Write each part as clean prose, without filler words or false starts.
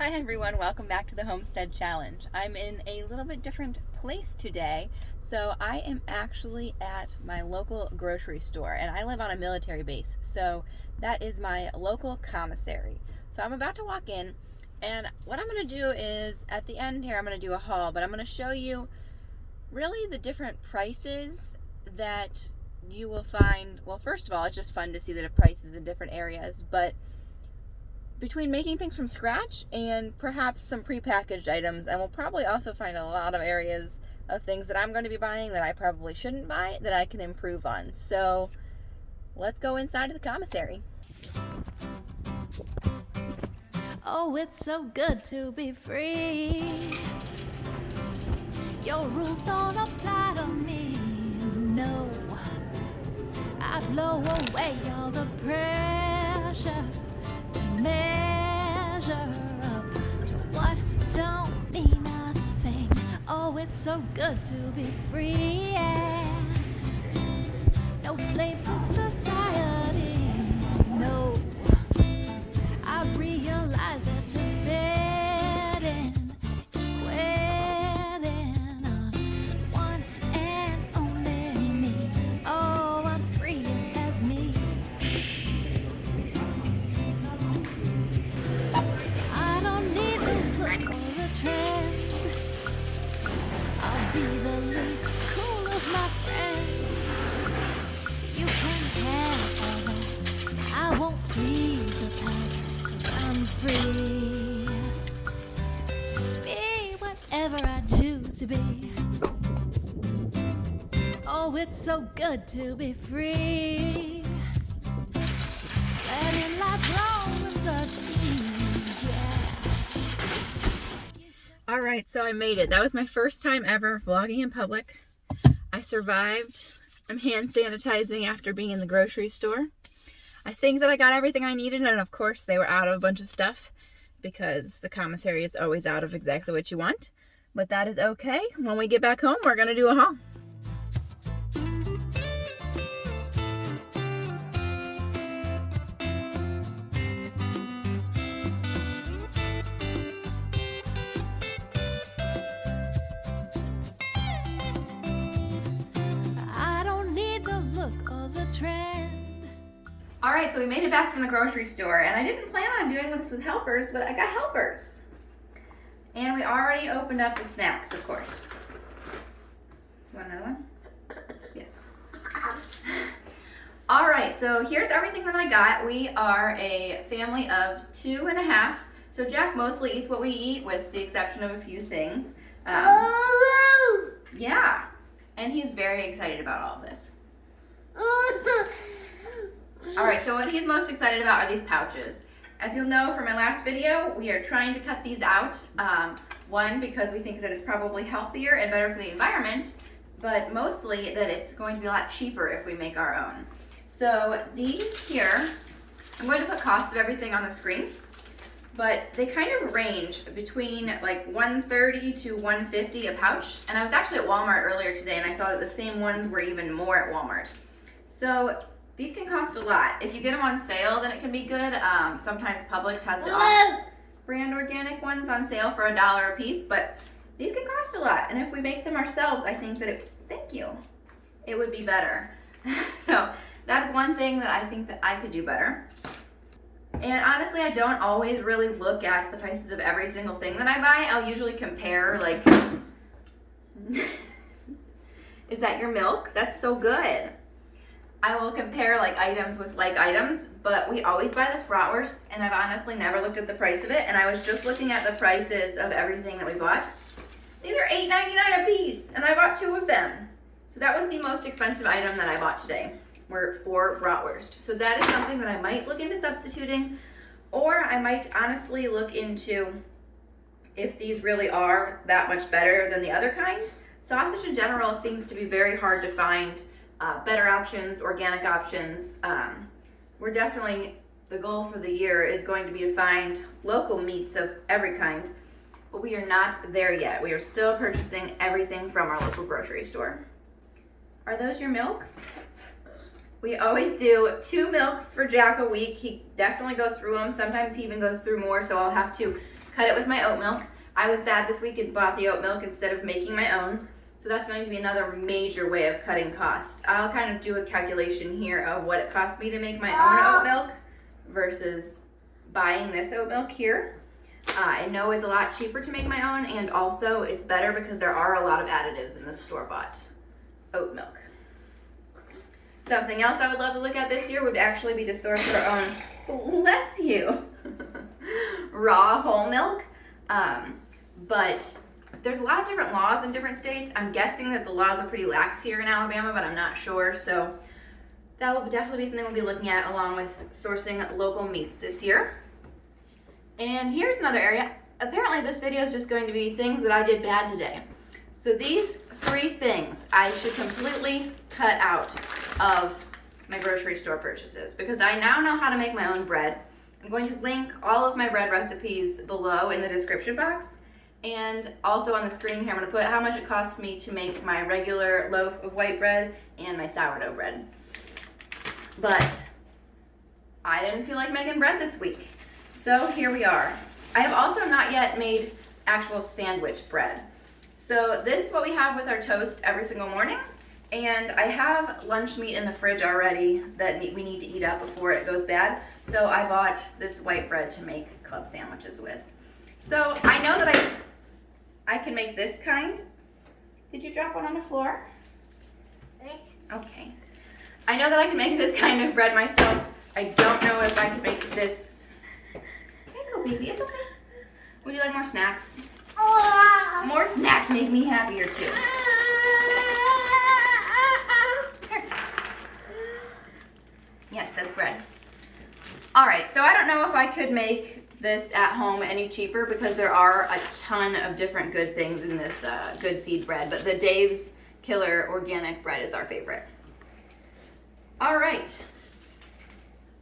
Hi everyone, welcome back to the Homestead Challenge. I'm in a little bit different place today. So I am actually at my local grocery store, and I live on a military base. So that is my local commissary. So I'm about to walk in, and what I'm going to do is at the end here I'm going to do a haul, but I'm going to show you really the different prices that you will find. Well, first of all, it's just fun to see the prices in different areas, but between making things from scratch and perhaps some prepackaged items, and we'll probably also find a lot of areas of things that I'm going to be buying that I probably shouldn't buy that I can improve on. So let's go inside of the commissary. Oh, it's so good to be free. Your rules don't apply to me, no. I blow away all the pressure to measure up to what don't mean nothing. Oh, it's so good to be free, yeah. No slave to society, no. I realize that to fit in is quitting on one and only me. Oh, I'm freest as me. I don't need the look or the trend. I'll be the least cool of my friends. You can have all that. I won't please the pack, 'cause I'm free. Be whatever I choose to be. Oh, it's so good to be free. Letting life roll with such ease, yeah. All right, so I made it. That was my first time ever vlogging in public. I survived. I'm hand sanitizing after being in the grocery store. I think that I got everything I needed, and of course they were out of a bunch of stuff because the commissary is always out of exactly what you want. But that is okay. When we get back home, we're going to do a haul. I don't need the look or the trend. All right, so we made it back from the grocery store, and I didn't plan on doing this with helpers, but I got helpers. And we already opened up the snacks, of course. You want another one? Yes. All right, so here's everything that I got. We are a family of 2.5. So Jack mostly eats what we eat, with the exception of a few things. Yeah, and he's very excited about all of this. All right, so what he's most excited about are these pouches. As you'll know from my last video, we are trying to cut these out. One, because we think that it's probably healthier and better for the environment, but mostly that it's going to be a lot cheaper if we make our own. So these here, I'm going to put cost of everything on the screen, but they kind of range between like $130 to $150 a pouch. And I was actually at Walmart earlier today, and I saw that the same ones were even more at Walmart. So these can cost a lot. If you get them on sale, then it can be good. Sometimes Publix has the off-brand organic ones on sale for $1 a piece, but these can cost a lot. And if we make them ourselves, I think that it would be better. So that is one thing that I think that I could do better. And honestly, I don't always really look at the prices of every single thing that I buy. I'll usually compare, like, is that your milk? That's so good. I will compare like items with like items, but we always buy this Bratwurst, and I've honestly never looked at the price of it, and I was just looking at the prices of everything that we bought. These are $8.99 a piece, and I bought 2 of them. So that was the most expensive item that I bought today, were 4 Bratwurst. So that is something that I might look into substituting, or I might honestly look into if these really are that much better than the other kind. Sausage in general seems to be very hard to find better options, organic options. We're definitely, the goal for the year is going to be to find local meats of every kind, but we are not there yet. We are still purchasing everything from our local grocery store. Are those your milks? We always do 2 milks for Jack a week. He definitely goes through them. Sometimes he even goes through more, so I'll have to cut it with my oat milk. I was bad this week and bought the oat milk instead of making my own. So that's going to be another major way of cutting cost. I'll kind of do a calculation here of what it costs me to make my own oat milk versus buying this oat milk here. I know it's a lot cheaper to make my own, and also it's better because there are a lot of additives in the store-bought oat milk. Something else I would love to look at this year would actually be to source our own, bless you, raw whole milk. But there's a lot of different laws in different states. I'm guessing that the laws are pretty lax here in Alabama, but I'm not sure. So that will definitely be something we'll be looking at along with sourcing local meats this year. And here's another area. Apparently this video is just going to be things that I did bad today. So these 3 things I should completely cut out of my grocery store purchases because I now know how to make my own bread. I'm going to link all of my bread recipes below in the description box. And also on the screen here, I'm going to put how much it costs me to make my regular loaf of white bread and my sourdough bread. But I didn't feel like making bread this week. So here we are. I have also not yet made actual sandwich bread. So this is what we have with our toast every single morning. And I have lunch meat in the fridge already that we need to eat up before it goes bad. So I bought this white bread to make club sandwiches with. So I know that I can make this kind. Did you drop one on the floor? Okay. I know that I can make this kind of bread myself. I don't know if I can make this. There you go, baby. It's okay. Would you like more snacks? More snacks make me happier too. Yes, that's bread. All right, so I don't know if I could make this at home any cheaper because there are a ton of different good things in this good seed bread, but the Dave's Killer organic bread is our favorite. All right,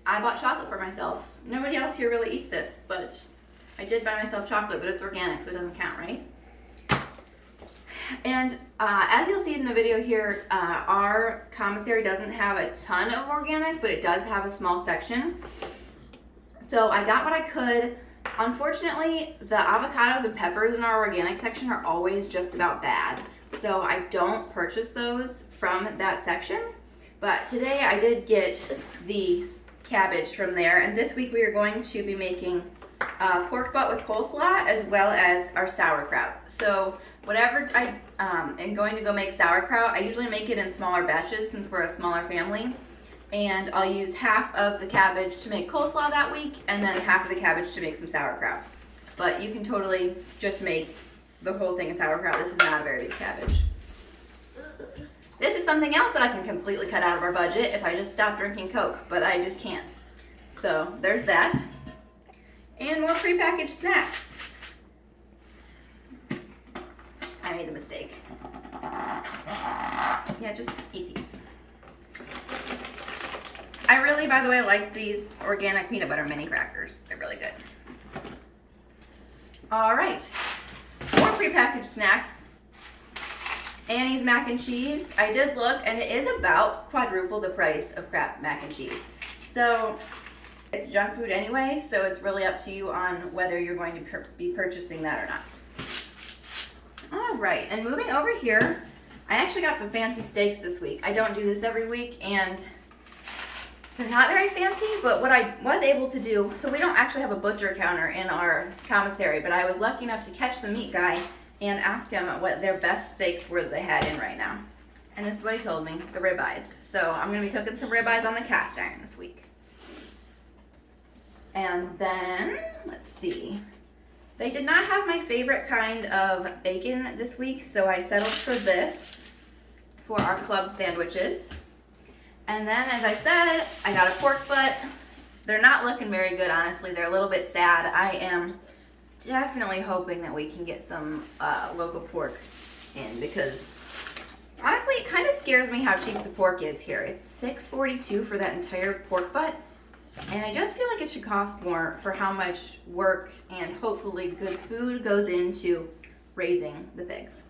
I bought chocolate for myself. Nobody else here really eats this, but I did buy myself chocolate, but it's organic, so it doesn't count, right? And as you'll see in the video here, our commissary doesn't have a ton of organic, but it does have a small section. So I got what I could. Unfortunately, the avocados and peppers in our organic section are always just about bad. So I don't purchase those from that section. But today I did get the cabbage from there. And this week we are going to be making pork butt with coleslaw as well as our sauerkraut. So whatever I am going to go make sauerkraut, I usually make it in smaller batches since we're a smaller family. And I'll use half of the cabbage to make coleslaw that week and then half of the cabbage to make some sauerkraut. But you can totally just make the whole thing of sauerkraut. This is not a very big cabbage. This is something else that I can completely cut out of our budget if I just stop drinking Coke, but I just can't. So there's that. And more prepackaged snacks. I made a mistake. Yeah, just eat these. I really, by the way, like these organic peanut butter mini crackers. They're really good. All right, more prepackaged snacks. Annie's mac and cheese. I did look, and it is about quadruple the price of Kraft mac and cheese. So it's junk food anyway, so it's really up to you on whether you're going to be purchasing that or not. All right, and moving over here, I actually got some fancy steaks this week. I don't do this every week, and they're not very fancy, but what I was able to do, so we don't actually have a butcher counter in our commissary, but I was lucky enough to catch the meat guy and ask him what their best steaks were that they had in right now. And this is what he told me, the ribeyes. So I'm gonna be cooking some ribeyes on the cast iron this week. And then, let's see. They did not have my favorite kind of bacon this week, so I settled for this for our club sandwiches. And then, as I said, I got a pork butt. They're not looking very good, honestly. They're a little bit sad. I am definitely hoping that we can get some local pork in because, honestly, it kind of scares me how cheap the pork is here. It's $6.42 for that entire pork butt. And I just feel like it should cost more for how much work and hopefully good food goes into raising the pigs.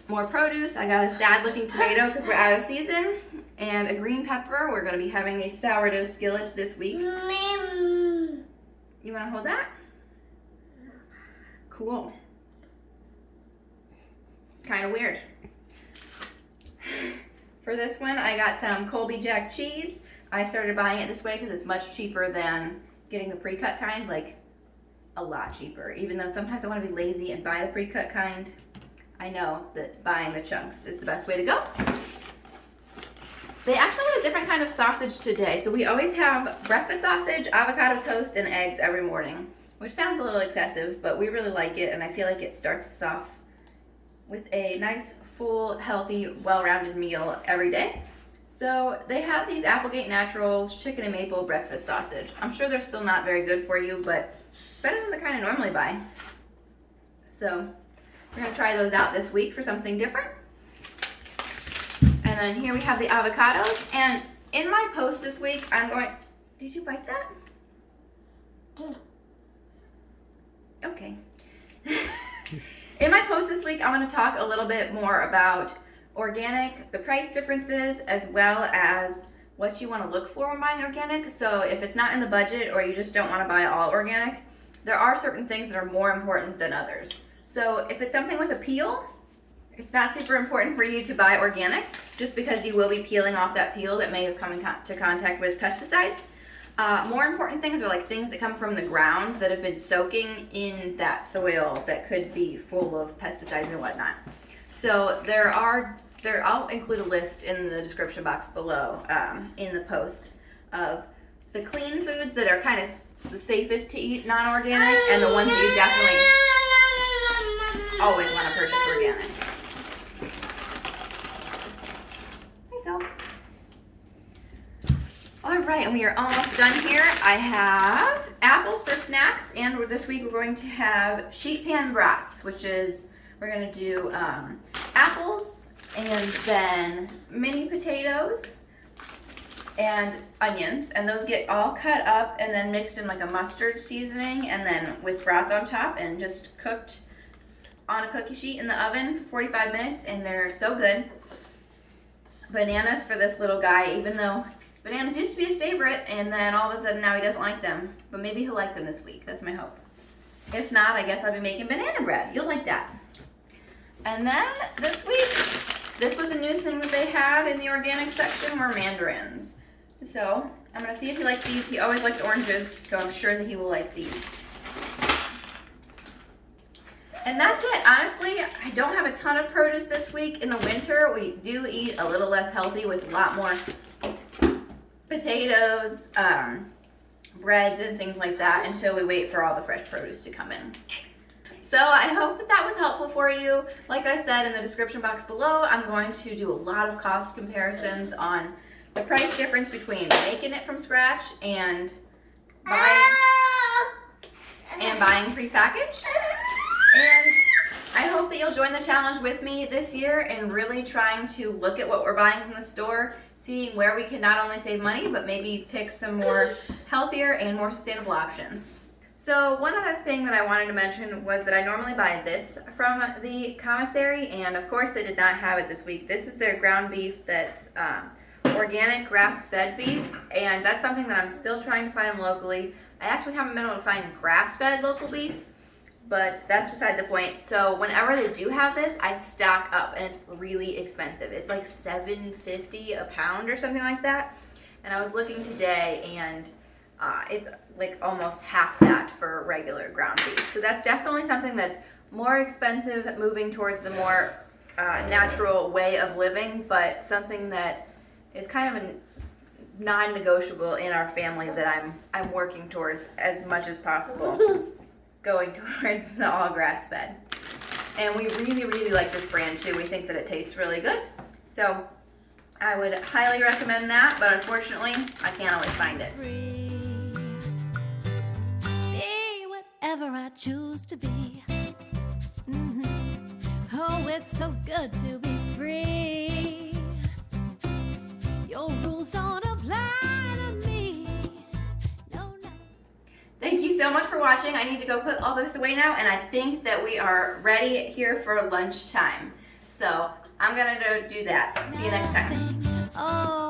More produce. I got a sad looking tomato because we're out of season. And a green pepper. We're going to be having a sourdough skillet this week. You want to hold that? Cool. Kind of weird. For this one, I got some Colby Jack cheese. I started buying it this way because it's much cheaper than getting the pre-cut kind, like a lot cheaper. Even though sometimes I want to be lazy and buy the pre-cut kind, I know that buying the chunks is the best way to go. They actually have a different kind of sausage today. So we always have breakfast sausage, avocado toast, and eggs every morning, which sounds a little excessive, but we really like it, and I feel like it starts us off with a nice, full, healthy, well-rounded meal every day. So they have these Applegate Naturals chicken and maple breakfast sausage. I'm sure they're still not very good for you, but it's better than the kind I normally buy. So we're gonna try those out this week for something different. And then here we have the avocados. And in my post this week, I'm going, did you bite that? Okay. In my post this week, I'm going to talk a little bit more about organic, the price differences, as well as what you want to look for when buying organic. So if it's not in the budget or you just don't want to buy all organic, there are certain things that are more important than others. So if it's something with a peel, it's not super important for you to buy organic just because you will be peeling off that peel that may have come into contact with pesticides. More important things are like things that come from the ground that have been soaking in that soil that could be full of pesticides and whatnot. So I'll include a list in the description box below in the post of the clean foods that are kind of the safest to eat non-organic and the ones that you definitely always want to purchase organic. There you go. All right, and we are almost done here. I have apples for snacks, and this week we're going to have sheet pan brats, which is, we're going to do apples and then mini potatoes and onions, and those get all cut up and then mixed in like a mustard seasoning and then with brats on top and just cooked on a cookie sheet in the oven for 45 minutes, and they're so good. Bananas for this little guy, even though bananas used to be his favorite, and then all of a sudden now he doesn't like them. But maybe he'll like them this week. That's my hope. If not, I guess I'll be making banana bread. You'll like that. And then this week, this was a new thing that they had in the organic section were mandarins. So I'm going to see if he likes these. He always likes oranges, so I'm sure that he will like these. And that's it. Honestly, I don't have a ton of produce this week. In the winter, we do eat a little less healthy with a lot more potatoes, breads, and things like that until we wait for all the fresh produce to come in. So I hope that was helpful for you. Like I said in the description box below, I'm going to do a lot of cost comparisons on the price difference between making it from scratch and buying prepackaged. And I hope that you'll join the challenge with me this year in really trying to look at what we're buying from the store, seeing where we can not only save money, but maybe pick some more healthier and more sustainable options. So one other thing that I wanted to mention was that I normally buy this from the Commissary, and of course they did not have it this week. This is their ground beef that's organic grass-fed beef, and that's something that I'm still trying to find locally. I actually haven't been able to find grass-fed local beef, but that's beside the point. So whenever they do have this, I stock up, and it's really expensive. It's like $7.50 a pound or something like that. And I was looking today, and it's like almost half that for regular ground beef. So that's definitely something that's more expensive, moving towards the more natural way of living, but something that is kind of a non-negotiable in our family that I'm working towards as much as possible. Going towards the all grass fed. And we really, really like this brand too. We think that it tastes really good. So I would highly recommend that, but unfortunately, I can't always find it. Be whatever I choose to be. Oh, it's so good to be free. Your rules don't apply to me. Thank you so much for watching. I need to go put all this away now, and I think that we are ready here for lunchtime. So I'm gonna go do that. See you next time. Oh.